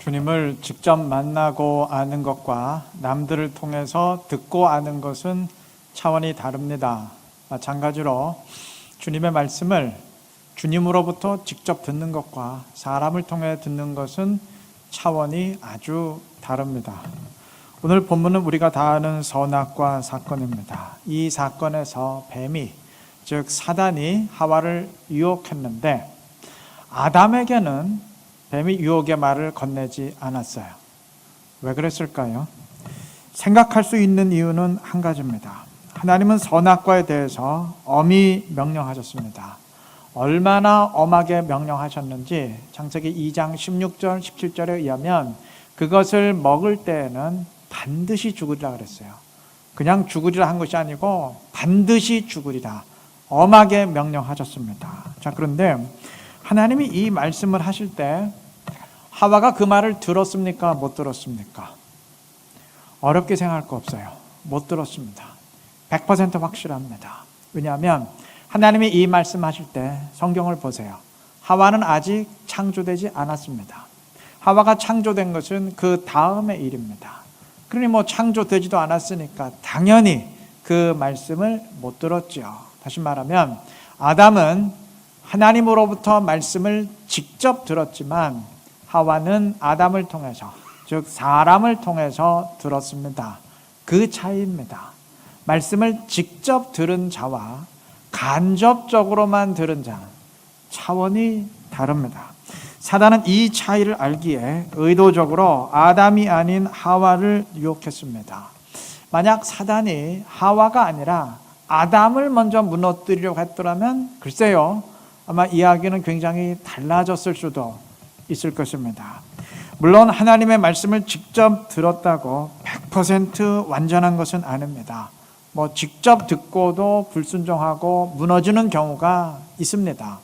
주님을 직접 만나고 아는 것과 남들을 통해서 듣고 아는 것은 차원이 다릅니다. 마찬가지로 주님의 말씀을 주님으로부터 직접 듣는 것과 사람을 통해 듣는 것은 차원이 아주 다릅니다. 오늘 본문은 우리가 다 아는 선악과 사건입니다. 이 사건에서 뱀이, 즉 사단이 하와를 유혹했는데 아담에게는 뱀이 유혹의 말을 건네지 않았어요. 왜 그랬을까요? 생각할 수 있는 이유는 한 가지입니다. 하나님은 선악과에 대해서 엄히 명령하셨습니다. 얼마나 엄하게 명령하셨는지 창세기 2장 16절 17절에 의하면 그것을 먹을 때에는 반드시 죽으리라 그랬어요. 그냥 죽으리라 한 것이 아니고 반드시 죽으리라 엄하게 명령하셨습니다. 자, 그런데 하나님이 이 말씀을 하실 때 하와가 그 말을 들었습니까? 못 들었습니까? 어렵게 생각할 거 없어요. 못 들었습니다. 100% 확실합니다. 왜냐하면 하나님이 이 말씀하실 때 성경을 보세요. 하와는 아직 창조되지 않았습니다. 하와가 창조된 것은 그 다음의 일입니다. 그러니 창조되지도 않았으니까 당연히 그 말씀을 못 들었죠. 다시 말하면 아담은 하나님으로부터 말씀을 직접 들었지만 하와는 아담을 통해서, 즉 사람을 통해서 들었습니다. 그 차이입니다. 말씀을 직접 들은 자와 간접적으로만 들은 자, 차원이 다릅니다. 사단은 이 차이를 알기에 의도적으로 아담이 아닌 하와를 유혹했습니다. 만약 사단이 하와가 아니라 아담을 먼저 무너뜨리려고 했더라면 글쎄요, 아마 이야기는 굉장히 달라졌을 수도 있을 것입니다. 물론 하나님의 말씀을 직접 들었다고 100% 완전한 것은 아닙니다. 직접 듣고도 불순종하고 무너지는 경우가 있습니다.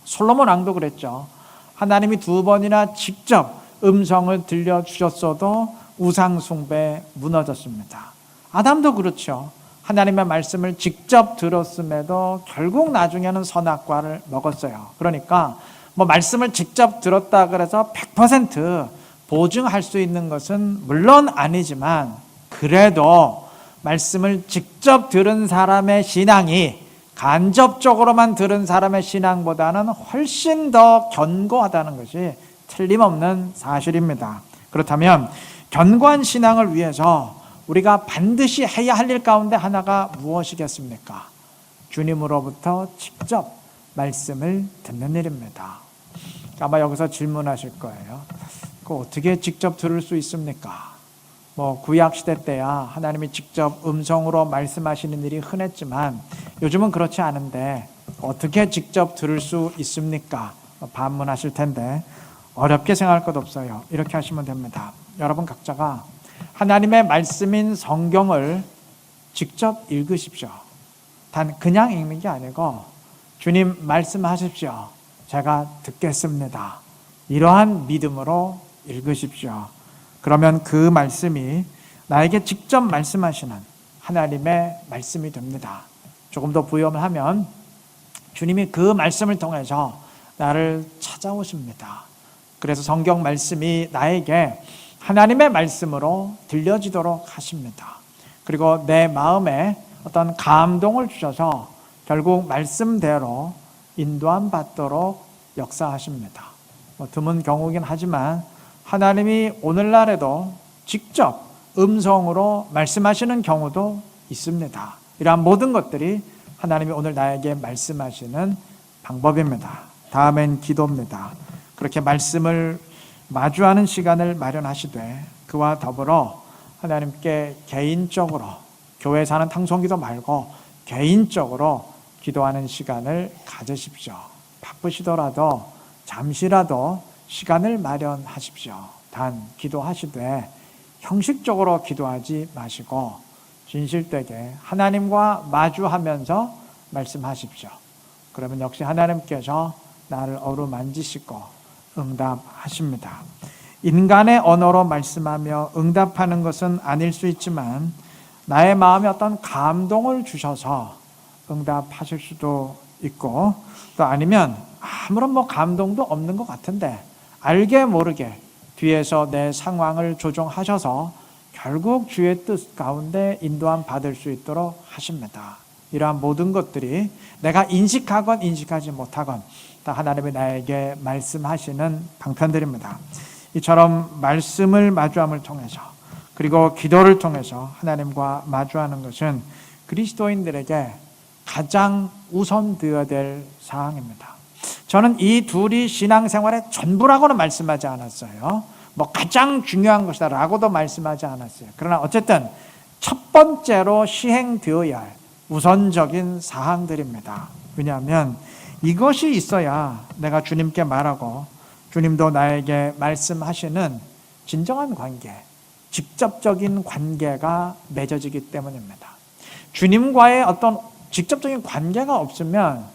솔로몬 왕도 그랬죠. 하나님이 2번이나 직접 음성을 들려주셨어도 우상 숭배에 무너졌습니다. 아담도 그렇죠. 하나님의 말씀을 직접 들었음에도 결국 나중에는 선악과를 먹었어요. 그러니까 말씀을 직접 들었다 그래서 100% 보증할 수 있는 것은 물론 아니지만 그래도 말씀을 직접 들은 사람의 신앙이 간접적으로만 들은 사람의 신앙보다는 훨씬 더 견고하다는 것이 틀림없는 사실입니다. 그렇다면 견고한 신앙을 위해서 우리가 반드시 해야 할 일 가운데 하나가 무엇이겠습니까? 주님으로부터 직접 말씀을 듣는 일입니다. 아마 여기서 질문하실 거예요. 그거 어떻게 직접 들을 수 있습니까? 구약시대 때야 하나님이 직접 음성으로 말씀하시는 일이 흔했지만 요즘은 그렇지 않은데 어떻게 직접 들을 수 있습니까? 반문하실 텐데 어렵게 생각할 것 없어요. 이렇게 하시면 됩니다. 여러분 각자가 하나님의 말씀인 성경을 직접 읽으십시오. 단 그냥 읽는 게 아니고 주님 말씀하십시오. 제가 듣겠습니다. 이러한 믿음으로 읽으십시오. 그러면 그 말씀이 나에게 직접 말씀하시는 하나님의 말씀이 됩니다. 조금 더 부연을 하면 주님이 그 말씀을 통해서 나를 찾아오십니다. 그래서 성경 말씀이 나에게 하나님의 말씀으로 들려지도록 하십니다. 그리고 내 마음에 어떤 감동을 주셔서 결국 말씀대로 인도함 받도록 역사하십니다. 드문 경우긴 하지만 하나님이 오늘날에도 직접 음성으로 말씀하시는 경우도 있습니다. 이러한 모든 것들이 하나님이 오늘 나에게 말씀하시는 방법입니다. 다음엔 기도입니다. 그렇게 말씀을 마주하는 시간을 마련하시되 그와 더불어 하나님께 개인적으로 교회 사는 탕송기도 말고 개인적으로 기도하는 시간을 가지십시오. 바쁘시더라도 잠시라도 시간을 마련하십시오. 단 기도하시되 형식적으로 기도하지 마시고 진실되게 하나님과 마주하면서 말씀하십시오. 그러면 역시 하나님께서 나를 어루만지시고 응답하십니다. 인간의 언어로 말씀하며 응답하는 것은 아닐 수 있지만 나의 마음에 어떤 감동을 주셔서 응답하실 수도 있고 또 아니면 아무런 감동도 없는 것 같은데 알게 모르게 뒤에서 내 상황을 조종하셔서 결국 주의 뜻 가운데 인도함 받을 수 있도록 하십니다. 이러한 모든 것들이 내가 인식하건 인식하지 못하건 다 하나님이 나에게 말씀하시는 방편들입니다. 이처럼 말씀을 마주함을 통해서 그리고 기도를 통해서 하나님과 마주하는 것은 그리스도인들에게 가장 우선되어야 될 사항입니다. 저는 이 둘이 신앙생활의 전부라고는 말씀하지 않았어요. 가장 중요한 것이다 라고도 말씀하지 않았어요. 그러나 어쨌든 첫 번째로 시행되어야 할 우선적인 사항들입니다. 왜냐하면 이것이 있어야 내가 주님께 말하고 주님도 나에게 말씀하시는 진정한 관계, 직접적인 관계가 맺어지기 때문입니다. 주님과의 어떤 직접적인 관계가 없으면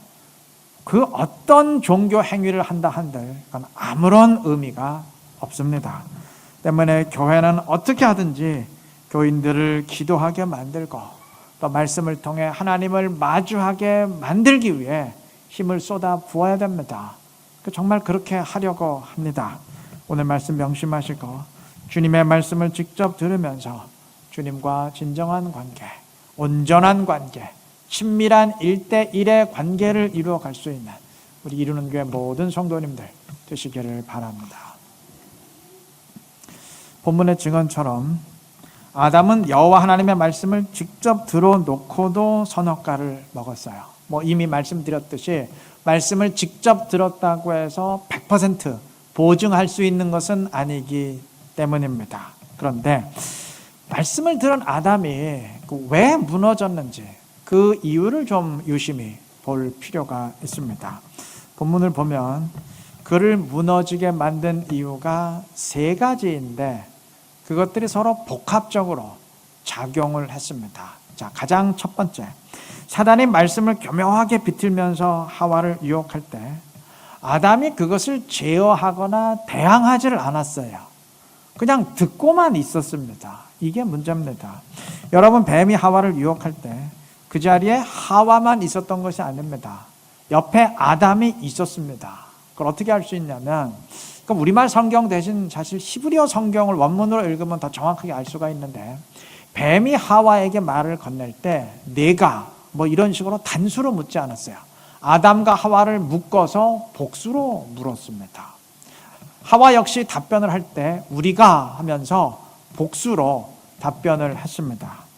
그 어떤 종교 행위를 한다 한들 그건 아무런 의미가 없습니다. 때문에 교회는 어떻게 하든지 교인들을 기도하게 만들고 또 말씀을 통해 하나님을 마주하게 만들기 위해 힘을 쏟아 부어야 됩니다. 정말 그렇게 하려고 합니다. 오늘 말씀 명심하시고 주님의 말씀을 직접 들으면서 주님과 진정한 관계, 온전한 관계, 친밀한 1대1의 관계를 이루어갈 수 있는 우리 이루는 교회 모든 성도님들 되시기를 바랍니다. 본문의 증언처럼 아담은 여호와 하나님의 말씀을 직접 들어놓고도 선악과를 먹었어요. 이미 말씀드렸듯이 말씀을 직접 들었다고 해서 100% 보증할 수 있는 것은 아니기 때문입니다. 그런데 말씀을 들은 아담이 왜 무너졌는지 그 이유를 좀 유심히 볼 필요가 있습니다. 본문을 보면 그를 무너지게 만든 이유가 3가지인데 그것들이 서로 복합적으로 작용을 했습니다. 자, 가장 첫 번째, 사단이 말씀을 교묘하게 비틀면서 하와를 유혹할 때 아담이 그것을 제어하거나 대항하지를 않았어요. 그냥 듣고만 있었습니다. 이게 문제입니다. 여러분, 뱀이 하와를 유혹할 때 그 자리에 하와만 있었던 것이 아닙니다. 옆에 아담이 있었습니다. 그걸 어떻게 알 수 있냐면 우리말 성경 대신 사실 히브리어 성경을 원문으로 읽으면 더 정확하게 알 수가 있는데 뱀이 하와에게 말을 건넬 때 내가 이런 식으로 단수로 묻지 않았어요. 아담과 하와를 묶어서 복수로 물었습니다. 하와 역시 답변을 할 때 우리가 하면서 복수로 답변을 했습니다.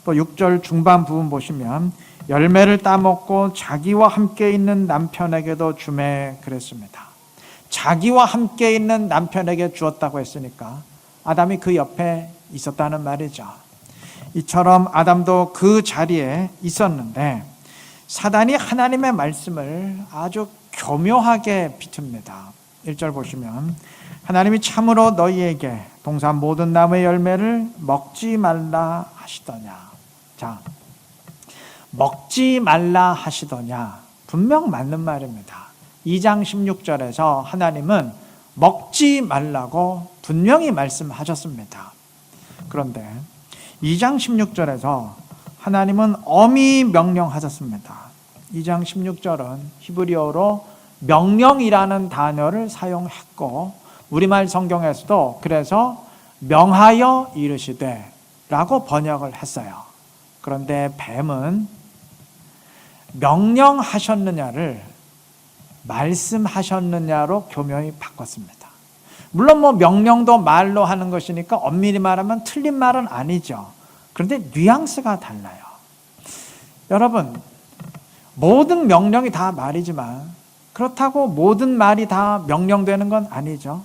또 6절 중반 부분 보시면 열매를 따먹고 자기와 함께 있는 남편에게도 주매 그랬습니다. 자기와 함께 있는 남편에게 주었다고 했으니까 아담이 그 옆에 있었다는 말이죠. 이처럼 아담도 그 자리에 있었는데 사단이 하나님의 말씀을 아주 교묘하게 비틉니다. 1절 보시면 하나님이 참으로 너희에게 동산 모든 나무의 열매를 먹지 말라 하시더냐. 자, 먹지 말라 하시더냐. 분명 맞는 말입니다. 2장 16절에서 하나님은 먹지 말라고 분명히 말씀하셨습니다. 그런데 2장 16절에서 하나님은 엄히 명령하셨습니다. 2장 16절은 히브리어로 명령이라는 단어를 사용했고 우리말 성경에서도 그래서 명하여 이르시되 라고 번역을 했어요. 그런데 뱀은 명령하셨느냐를 말씀하셨느냐로 교묘히 바꿨습니다. 물론 명령도 말로 하는 것이니까 엄밀히 말하면 틀린 말은 아니죠. 그런데 뉘앙스가 달라요. 여러분, 모든 명령이 다 말이지만 그렇다고 모든 말이 다 명령되는 건 아니죠.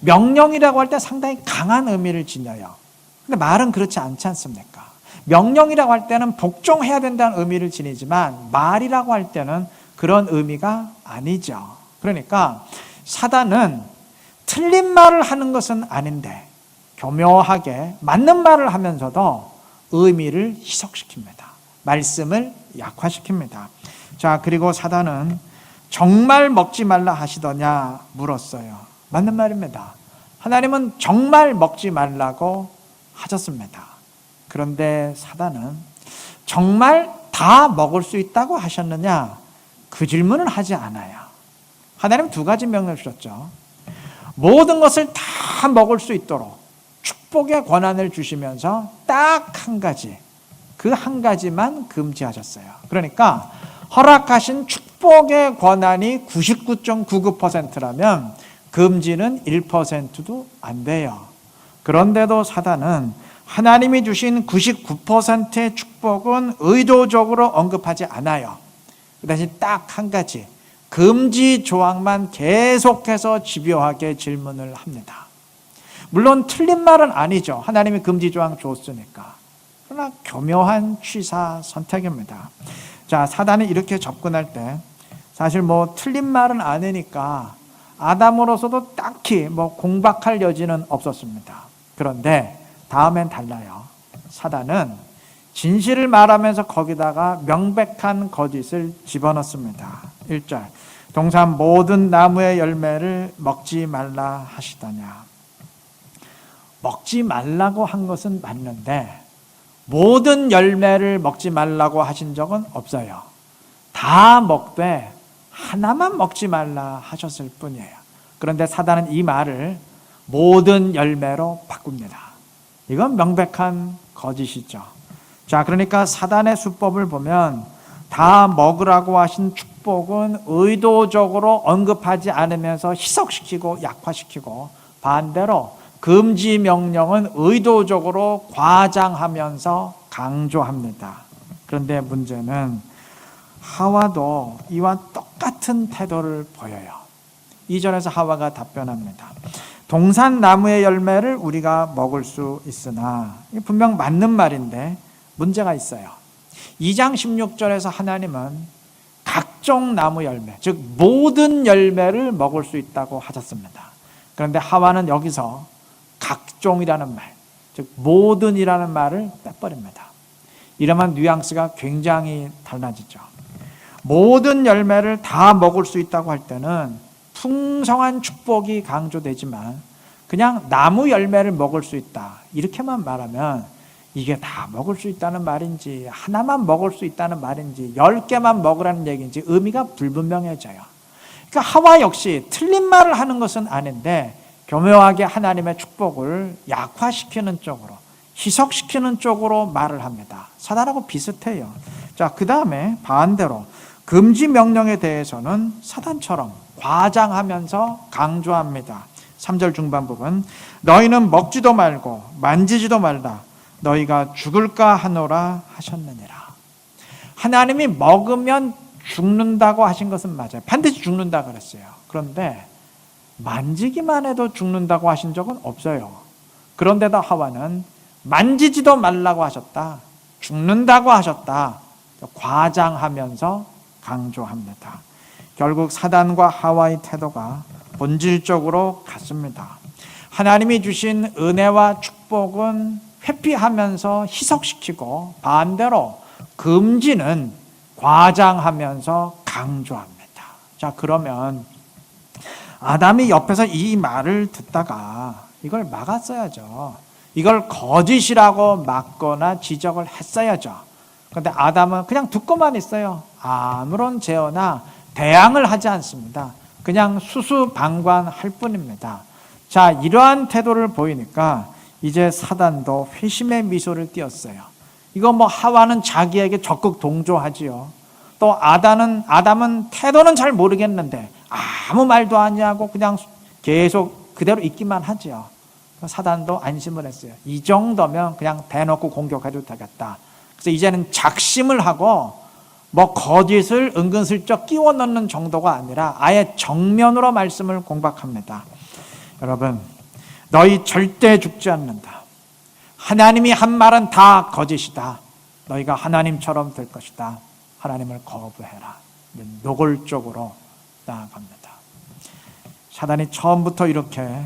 명령이라고 할 때 상당히 강한 의미를 지녀요. 근데 말은 그렇지 않지 않습니까? 명령이라고 할 때는 복종해야 된다는 의미를 지니지만 말이라고 할 때는 그런 의미가 아니죠. 그러니까 사단은 틀린 말을 하는 것은 아닌데 교묘하게 맞는 말을 하면서도 의미를 희석시킵니다. 말씀을 약화시킵니다. 자, 그리고 사단은 정말 먹지 말라 하시더냐 물었어요. 맞는 말입니다. 하나님은 정말 먹지 말라고 하셨습니다. 그런데 사단은 정말 다 먹을 수 있다고 하셨느냐? 그 질문을 하지 않아요. 하나님 2가지 명령을 주셨죠. 모든 것을 다 먹을 수 있도록 축복의 권한을 주시면서 딱 한 가지, 그 한 가지만 금지하셨어요. 그러니까 허락하신 축복의 권한이 99.99%라면 금지는 1%도 안 돼요. 그런데도 사단은 하나님이 주신 99%의 축복은 의도적으로 언급하지 않아요. 그 대신 딱 한 가지, 금지 조항만 계속해서 집요하게 질문을 합니다. 물론 틀린 말은 아니죠. 하나님이 금지 조항 줬으니까. 그러나 교묘한 취사 선택입니다. 자, 사단이 이렇게 접근할 때 사실 틀린 말은 아니니까 아담으로서도 딱히 공박할 여지는 없었습니다. 그런데 다음엔 달라요. 사단은 진실을 말하면서 거기다가 명백한 거짓을 집어넣습니다. 1절, 동산 모든 나무의 열매를 먹지 말라 하시더냐. 먹지 말라고 한 것은 맞는데 모든 열매를 먹지 말라고 하신 적은 없어요. 다 먹되 하나만 먹지 말라 하셨을 뿐이에요. 그런데 사단은 이 말을 모든 열매로 바꿉니다. 이건 명백한 거짓이죠. 자, 그러니까 사단의 수법을 보면 다 먹으라고 하신 축복은 의도적으로 언급하지 않으면서 희석시키고 약화시키고, 반대로 금지 명령은 의도적으로 과장하면서 강조합니다. 그런데 문제는 하와도 이와 똑같은 태도를 보여요. 2절에서 하와가 답변합니다. 동산 나무의 열매를 우리가 먹을 수 있으나, 분명 맞는 말인데 문제가 있어요. 2장 16절에서 하나님은 각종 나무 열매, 즉 모든 열매를 먹을 수 있다고 하셨습니다. 그런데 하와는 여기서 각종이라는 말, 즉 모든이라는 말을 빼버립니다. 이러면 뉘앙스가 굉장히 달라지죠. 모든 열매를 다 먹을 수 있다고 할 때는 풍성한 축복이 강조되지만 그냥 나무 열매를 먹을 수 있다 이렇게만 말하면 이게 다 먹을 수 있다는 말인지 하나만 먹을 수 있다는 말인지 10개만 먹으라는 얘기인지 의미가 불분명해져요. 그러니까 하와 역시 틀린 말을 하는 것은 아닌데 교묘하게 하나님의 축복을 약화시키는 쪽으로, 희석시키는 쪽으로 말을 합니다. 사단하고 비슷해요. 자, 그 다음에 반대로 금지 명령에 대해서는 사단처럼 과장하면서 강조합니다. 3절 중반 부분, 너희는 먹지도 말고 만지지도 말라 너희가 죽을까 하노라 하셨느니라. 하나님이 먹으면 죽는다고 하신 것은 맞아요. 반드시 죽는다 그랬어요. 그런데 만지기만 해도 죽는다고 하신 적은 없어요. 그런데도 하와는 만지지도 말라고 하셨다, 죽는다고 하셨다, 과장하면서 강조합니다. 결국 사단과 하와의 태도가 본질적으로 같습니다. 하나님이 주신 은혜와 축복은 회피하면서 희석시키고, 반대로 금지는 과장하면서 강조합니다. 자, 그러면 아담이 옆에서 이 말을 듣다가 이걸 막았어야죠. 이걸 거짓이라고 막거나 지적을 했어야죠. 그런데 아담은 그냥 듣고만 있어요. 아무런 제어나 대항을 하지 않습니다. 그냥 수수방관할 뿐입니다. 자, 이러한 태도를 보이니까 이제 사단도 회심의 미소를 띄었어요. 이거 하와는 자기에게 적극 동조하지요. 또 아담은 태도는 잘 모르겠는데 아무 말도 안 하고 그냥 계속 그대로 있기만 하지요. 사단도 안심을 했어요. 이 정도면 그냥 대놓고 공격해도 되겠다. 그래서 이제는 작심을 하고 거짓을 은근슬쩍 끼워 넣는 정도가 아니라 아예 정면으로 말씀을 공박합니다. 여러분, 너희 절대 죽지 않는다. 하나님이 한 말은 다 거짓이다. 너희가 하나님처럼 될 것이다. 하나님을 거부해라. 노골적으로 나아갑니다. 사단이 처음부터 이렇게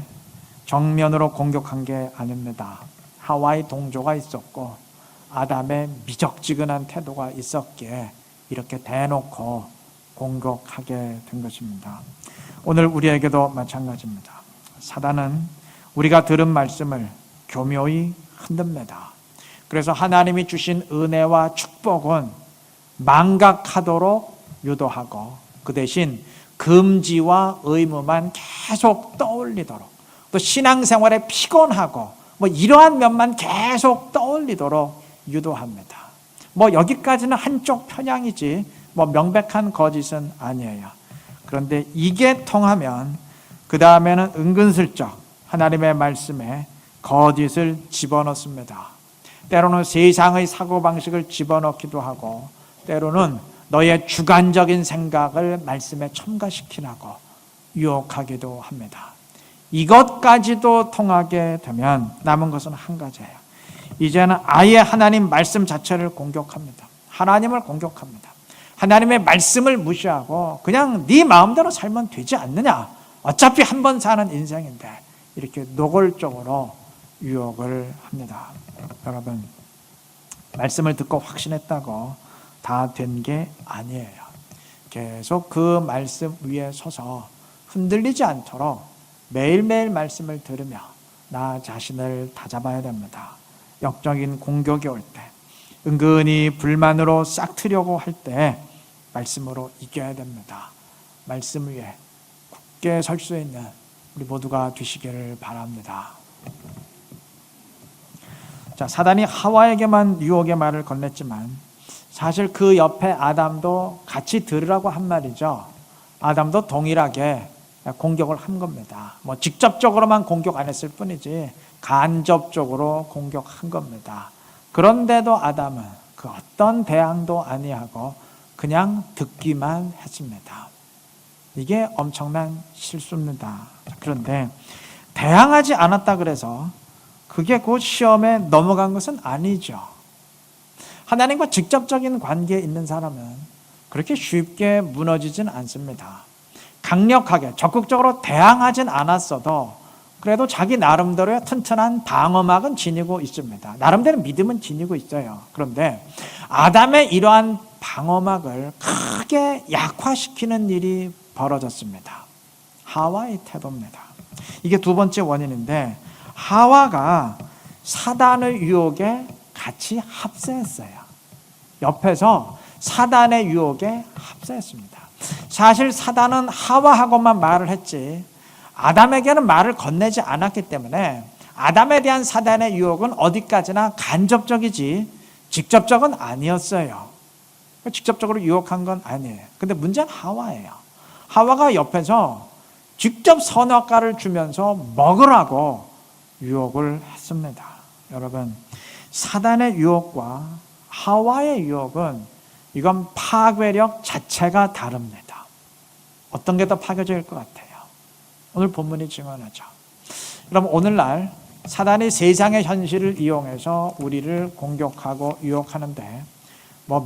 정면으로 공격한 게 아닙니다. 하와의 동조가 있었고 아담의 미적지근한 태도가 있었기에 이렇게 대놓고 공격하게 된 것입니다. 오늘 우리에게도 마찬가지입니다. 사단은 우리가 들은 말씀을 교묘히 흔듭니다. 그래서 하나님이 주신 은혜와 축복은 망각하도록 유도하고 그 대신 금지와 의무만 계속 떠올리도록, 또 신앙생활에 피곤하고 이러한 면만 계속 떠올리도록 유도합니다. 여기까지는 한쪽 편향이지 명백한 거짓은 아니에요. 그런데 이게 통하면 그 다음에는 은근슬쩍 하나님의 말씀에 거짓을 집어넣습니다. 때로는 세상의 사고방식을 집어넣기도 하고, 때로는 너의 주관적인 생각을 말씀에 첨가시키라고 유혹하기도 합니다. 이것까지도 통하게 되면 남은 것은 한 가지예요. 이제는 아예 하나님 말씀 자체를 공격합니다. 하나님을 공격합니다. 하나님의 말씀을 무시하고 그냥 네 마음대로 살면 되지 않느냐, 어차피 한 번 사는 인생인데, 이렇게 노골적으로 유혹을 합니다. 여러분, 말씀을 듣고 확신했다고 다 된 게 아니에요. 계속 그 말씀 위에 서서 흔들리지 않도록 매일매일 말씀을 들으며 나 자신을 다잡아야 됩니다. 역적인 공격이 올 때, 은근히 불만으로 싹트려고 할 때 말씀으로 이겨야 됩니다. 말씀 위에 굳게 설 수 있는 우리 모두가 되시기를 바랍니다. 자, 사단이 하와에게만 유혹의 말을 건넸지만 사실 그 옆에 아담도 같이 들으라고 한 말이죠. 아담도 동일하게 공격을 한 겁니다. 직접적으로만 공격 안 했을 뿐이지 간접적으로 공격한 겁니다. 그런데도 아담은 그 어떤 대항도 아니하고 그냥 듣기만 했습니다. 이게 엄청난 실수입니다. 그런데 대항하지 않았다 그래서 그게 곧 시험에 넘어간 것은 아니죠. 하나님과 직접적인 관계에 있는 사람은 그렇게 쉽게 무너지진 않습니다. 강력하게 적극적으로 대항하진 않았어도 그래도 자기 나름대로의 튼튼한 방어막은 지니고 있습니다. 나름대로 믿음은 지니고 있어요. 그런데 아담의 이러한 방어막을 크게 약화시키는 일이 벌어졌습니다. 하와의 태도입니다. 이게 두 번째 원인인데, 하와가 사단의 유혹에 같이 합세했어요. 옆에서 사단의 유혹에 합세했습니다. 사실 사단은 하와하고만 말을 했지 아담에게는 말을 건네지 않았기 때문에 아담에 대한 사단의 유혹은 어디까지나 간접적이지 직접적은 아니었어요. 직접적으로 유혹한 건 아니에요. 근데 문제는 하와예요. 하와가 옆에서 직접 선악과를 주면서 먹으라고 유혹을 했습니다. 여러분, 사단의 유혹과 하와의 유혹은 이건 파괴력 자체가 다릅니다. 어떤 게 더 파괴적일 것 같아요? 오늘 본문이 증언하죠. 그럼 오늘날 사단이 세상의 현실을 이용해서 우리를 공격하고 유혹하는데,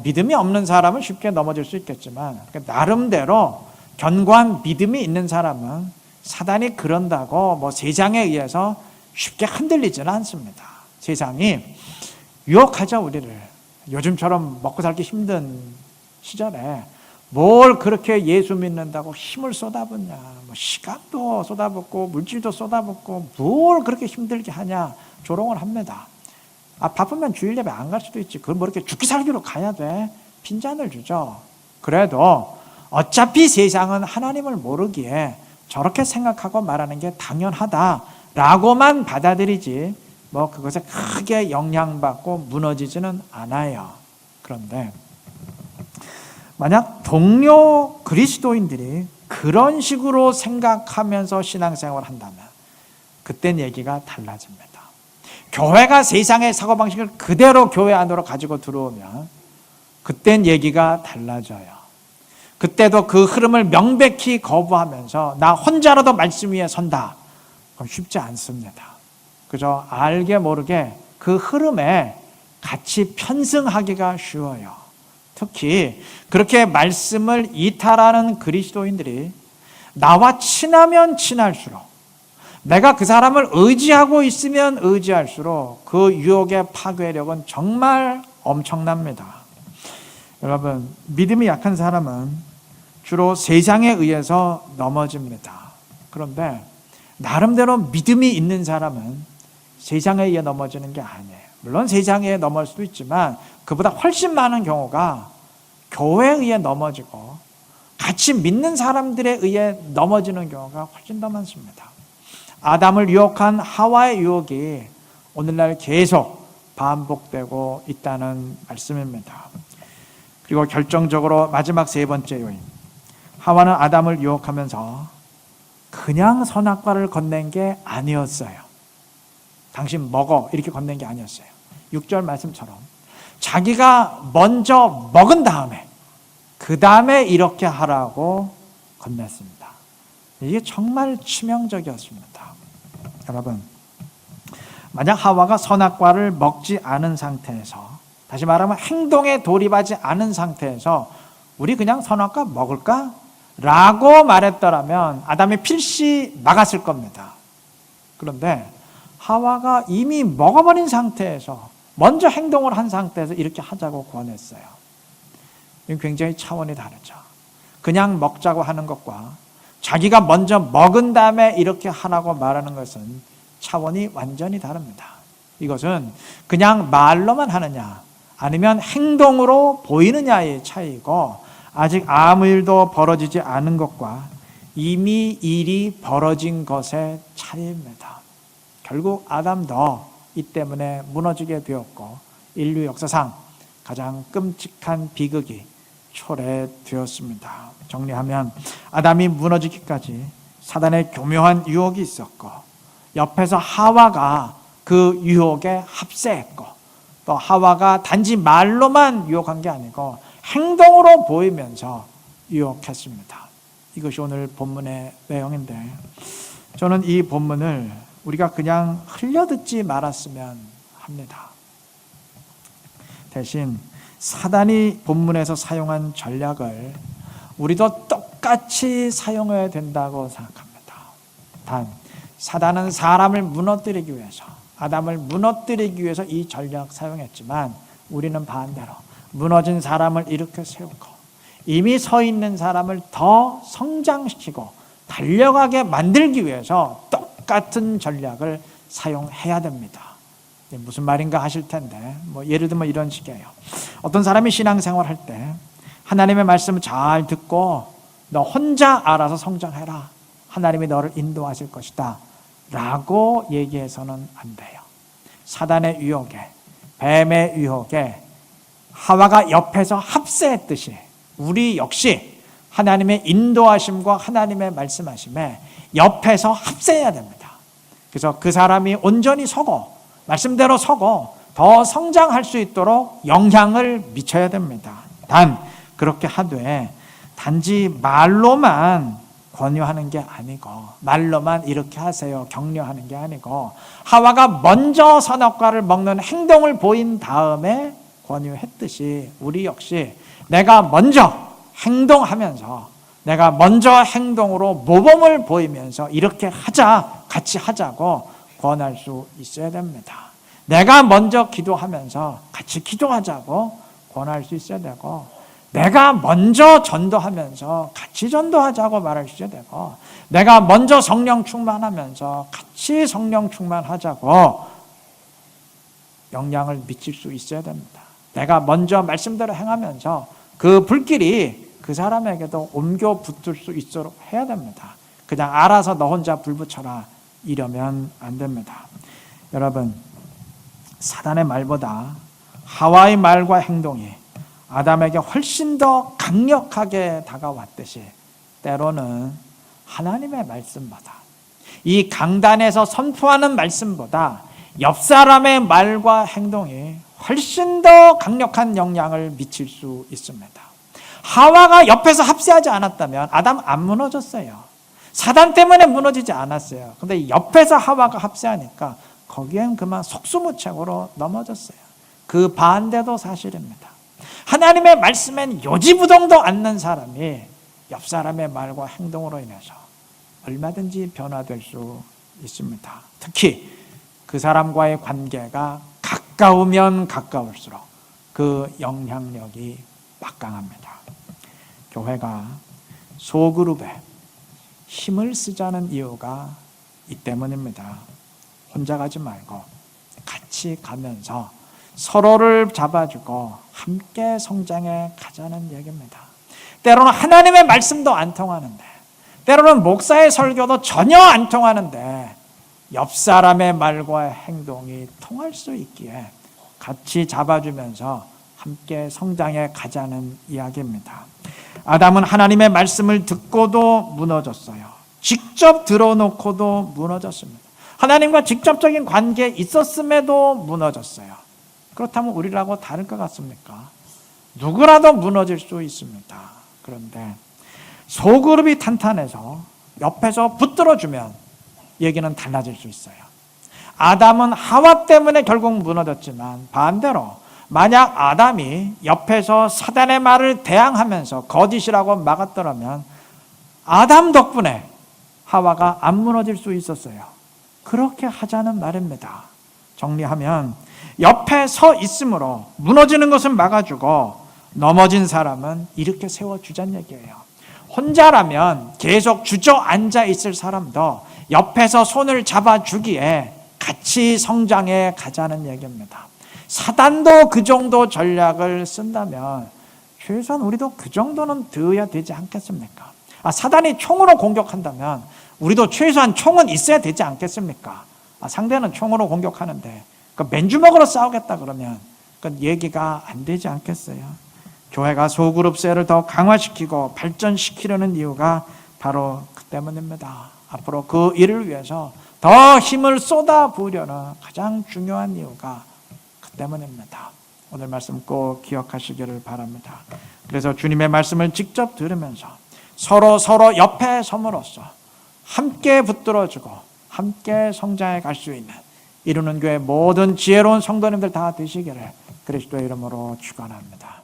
믿음이 없는 사람은 쉽게 넘어질 수 있겠지만 나름대로 견고한 믿음이 있는 사람은 사단이 그런다고 세상에 의해서 쉽게 흔들리지는 않습니다. 세상이 유혹하죠, 우리를. 요즘처럼 먹고 살기 힘든 시절에 뭘 그렇게 예수 믿는다고 힘을 쏟아붓냐, 시간도 쏟아붓고 물질도 쏟아붓고 뭘 그렇게 힘들게 하냐 조롱을 합니다. 바쁘면 주일 예배 안 갈 수도 있지, 그걸 이렇게 죽기 살기로 가야 돼, 빈잔을 주죠. 그래도 어차피 세상은 하나님을 모르기에 저렇게 생각하고 말하는 게 당연하다라고만 받아들이지 그것에 크게 영향받고 무너지지는 않아요. 그런데 만약 동료 그리스도인들이 그런 식으로 생각하면서 신앙생활을 한다면 그땐 얘기가 달라집니다. 교회가 세상의 사고방식을 그대로 교회 안으로 가지고 들어오면 그땐 얘기가 달라져요. 그때도 그 흐름을 명백히 거부하면서 나 혼자라도 말씀 위에 선다, 그럼 쉽지 않습니다. 그저 알게 모르게 그 흐름에 같이 편승하기가 쉬워요. 특히 그렇게 말씀을 이탈하는 그리스도인들이 나와 친하면 친할수록, 내가 그 사람을 의지하고 있으면 의지할수록 그 유혹의 파괴력은 정말 엄청납니다. 여러분, 믿음이 약한 사람은 주로 세상에 의해서 넘어집니다. 그런데 나름대로 믿음이 있는 사람은 세상에 의해 넘어지는 게 아니에요. 물론 세상에 의해 넘어질 수도 있지만 그보다 훨씬 많은 경우가 교회에 의해 넘어지고 같이 믿는 사람들에 의해 넘어지는 경우가 훨씬 더 많습니다. 아담을 유혹한 하와의 유혹이 오늘날 계속 반복되고 있다는 말씀입니다. 그리고 결정적으로 마지막 세 번째 요인, 하와는 아담을 유혹하면서 그냥 선악과를 건넨 게 아니었어요. 당신 먹어 이렇게 건넨 게 아니었어요. 6절 말씀처럼 자기가 먼저 먹은 다음에 그 다음에 이렇게 하라고 건넸습니다. 이게 정말 치명적이었습니다. 여러분, 만약 하와가 선악과를 먹지 않은 상태에서, 다시 말하면 행동에 돌입하지 않은 상태에서 우리 그냥 선악과 먹을까? 라고 말했더라면 아담이 필시 막았을 겁니다. 그런데 하와가 이미 먹어버린 상태에서, 먼저 행동을 한 상태에서 이렇게 하자고 권했어요. 이건 굉장히 차원이 다르죠. 그냥 먹자고 하는 것과 자기가 먼저 먹은 다음에 이렇게 하라고 말하는 것은 차원이 완전히 다릅니다. 이것은 그냥 말로만 하느냐 아니면 행동으로 보이느냐의 차이고, 아직 아무 일도 벌어지지 않은 것과 이미 일이 벌어진 것의 차이입니다. 결국 아담도 이 때문에 무너지게 되었고 인류 역사상 가장 끔찍한 비극이 초래되었습니다. 정리하면 아담이 무너지기까지 사단의 교묘한 유혹이 있었고, 옆에서 하와가 그 유혹에 합세했고, 또 하와가 단지 말로만 유혹한 게 아니고 행동으로 보이면서 유혹했습니다. 이것이 오늘 본문의 내용인데, 저는 이 본문을 우리가 그냥 흘려듣지 말았으면 합니다. 대신 사단이 본문에서 사용한 전략을 우리도 똑같이 사용해야 된다고 생각합니다. 단, 사단은 사람을 무너뜨리기 위해서, 아담을 무너뜨리기 위해서 이 전략 사용했지만, 우리는 반대로 무너진 사람을 일으켜 세우고 이미 서 있는 사람을 더 성장시키고 달려가게 만들기 위해서 똑같은 전략을 사용해야 됩니다. 무슨 말인가 하실 텐데, 예를 들면 이런 식이에요. 어떤 사람이 신앙생활 할 때 하나님의 말씀을 잘 듣고 너 혼자 알아서 성장해라, 하나님이 너를 인도하실 것이다 라고 얘기해서는 안 돼요. 사단의 유혹에, 뱀의 유혹에 하와가 옆에서 합세했듯이 우리 역시 하나님의 인도하심과 하나님의 말씀하심에 옆에서 합세해야 됩니다. 그래서 그 사람이 온전히 서고 말씀대로 서고 더 성장할 수 있도록 영향을 미쳐야 됩니다. 단 그렇게 하되 단지 말로만 권유하는 게 아니고, 말로만 이렇게 하세요 격려하는 게 아니고, 하와가 먼저 선악과를 먹는 행동을 보인 다음에 권유했듯이 우리 역시 내가 먼저 행동하면서, 내가 먼저 행동으로 모범을 보이면서 이렇게 하자, 같이 하자고 권할 수 있어야 됩니다. 내가 먼저 기도하면서 같이 기도하자고 권할 수 있어야 되고, 내가 먼저 전도하면서 같이 전도하자고 말할 수 있어야 되고, 내가 먼저 성령 충만하면서 같이 성령 충만하자고 영향을 미칠 수 있어야 됩니다. 내가 먼저 말씀대로 행하면서 그 불길이 그 사람에게도 옮겨 붙을 수 있도록 해야 됩니다. 그냥 알아서 너 혼자 불 붙여라 이러면 안 됩니다. 여러분, 사단의 말보다 하와의 말과 행동이 아담에게 훨씬 더 강력하게 다가왔듯이 때로는 하나님의 말씀보다, 이 강단에서 선포하는 말씀보다 옆 사람의 말과 행동이 훨씬 더 강력한 영향을 미칠 수 있습니다. 하와가 옆에서 합세하지 않았다면 아담 안 무너졌어요. 사단 때문에 무너지지 않았어요. 근데 옆에서 하와가 합세하니까 거기엔 그만 속수무책으로 넘어졌어요. 그 반대도 사실입니다. 하나님의 말씀엔 요지부동도 않는 사람이 옆 사람의 말과 행동으로 인해서 얼마든지 변화될 수 있습니다. 특히 그 사람과의 관계가 가까우면 가까울수록 그 영향력이 막강합니다. 교회가 소그룹에 힘을 쓰자는 이유가 이 때문입니다. 혼자 가지 말고 같이 가면서 서로를 잡아주고 함께 성장해 가자는 얘기입니다. 때로는 하나님의 말씀도 안 통하는데, 때로는 목사의 설교도 전혀 안 통하는데 옆 사람의 말과 행동이 통할 수 있기에 같이 잡아주면서 함께 성장해 가자는 이야기입니다. 아담은 하나님의 말씀을 듣고도 무너졌어요. 직접 들어놓고도 무너졌습니다. 하나님과 직접적인 관계에 있었음에도 무너졌어요. 그렇다면 우리라고 다를 것 같습니까? 누구라도 무너질 수 있습니다. 그런데 소그룹이 탄탄해서 옆에서 붙들어주면 얘기는 달라질 수 있어요. 아담은 하와 때문에 결국 무너졌지만 반대로 만약 아담이 옆에서 사단의 말을 대항하면서 거짓이라고 막았더라면 아담 덕분에 하와가 안 무너질 수 있었어요. 그렇게 하자는 말입니다. 정리하면 옆에 서 있으므로 무너지는 것은 막아주고 넘어진 사람은 일으켜 세워주자는 얘기예요. 혼자라면 계속 주저앉아 있을 사람도 옆에서 손을 잡아주기에 같이 성장해 가자는 얘기입니다. 사단도 그 정도 전략을 쓴다면 최소한 우리도 그 정도는 들어야 되지 않겠습니까? 사단이 총으로 공격한다면 우리도 최소한 총은 있어야 되지 않겠습니까? 상대는 총으로 공격하는데 맨주먹으로 싸우겠다 그러면 그 얘기가 안 되지 않겠어요? 교회가 소그룹세를 더 강화시키고 발전시키려는 이유가 바로 그 때문입니다. 앞으로 그 일을 위해서 더 힘을 쏟아부으려는 가장 중요한 이유가 그 때문입니다. 오늘 말씀 꼭 기억하시기를 바랍니다. 그래서 주님의 말씀을 직접 들으면서 서로 옆에 섬으로써 함께 붙들어주고 함께 성장해 갈 수 있는 이루는 교회 모든 지혜로운 성도님들 다 되시기를 그리스도의 이름으로 축원합니다.